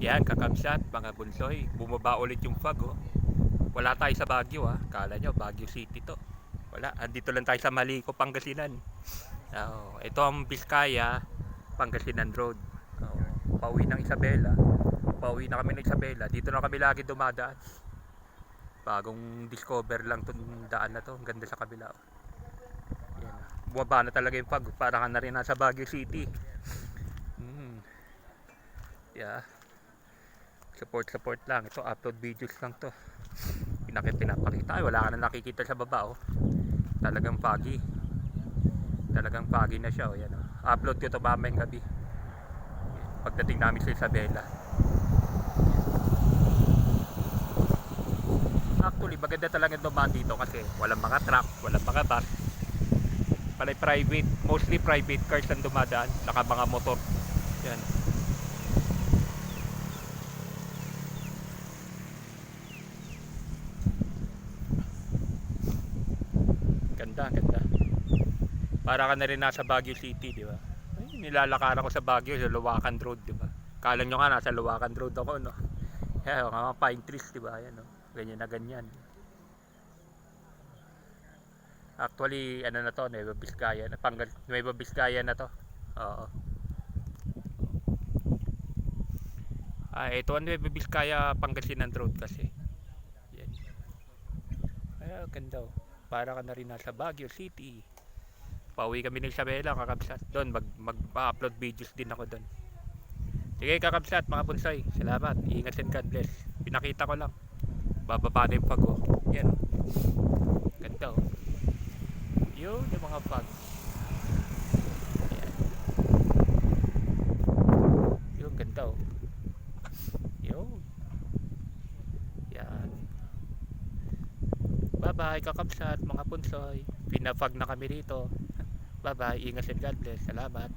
Yan, kakabsat, mga bunsoy. Bumaba ulit yung fog, oh. Wala tayo sa Baguio, ah. Kala nyo, Baguio City to. Wala, andito lang tayo sa Malico, Pangasinan. Ito ang Vizcaya, Pangasinan Road. Pauwi ng Isabela. Pauwi na kami ng Isabela. Dito na kami lagi dumadaan. Bagong discover lang itong daan na to. Ang ganda sa kabila, oh. Yan. Bumaba na talaga yung fog. Parang ka na rin nasa Baguio City. Yeah. Support lang. Ito, upload videos lang to. Pinapakita. Ay, wala ka na nakikita sa baba, oh. Talagang foggy. Talagang foggy na siya, oh. Yan, oh. Upload ko to mamayang gabi. Pagdating namin sa Isabela. Actually, maganda talaga dumaan dito kasi walang mga truck, walang mga bus. Palay private, mostly private cars ang dumadaan, saka mga motor. Yan. Ganda. Para ka na rin nasa Baguio City, di ba? Ay, nilalakaran ko sa Baguio, sa Luwakan Road, di ba? Kala nyo nga nasa Luwakan Road ako, no? Yan, mga pine trees, di ba? Yan, no? Ganyan na ganyan. Actually, ano na to, Nueva Vizcaya na, Nueva Vizcaya na to. Oo. Ito ang Nueva Vizcaya, Pangasinan Road kasi. Yan. Ay, ganda, oh. Para ka na rin nasa Baguio City. Pauwi kami ng Isabela, kakabsat. Doon, mag-upload videos din ako doon. Sige, kakabsat, mga punsay. Salamat. Ingat and God bless. Pinakita ko lang. Bababa na yung pag, oh. Yan, oh. Ganda, oh. Yun, yung mga pag. Yan. Yun, ganda, oh. Yun. Yan. Bye-bye, kakabsat, mga punsoy. Pinafag na kami dito. Bye-bye, ingat and God bless. Salamat.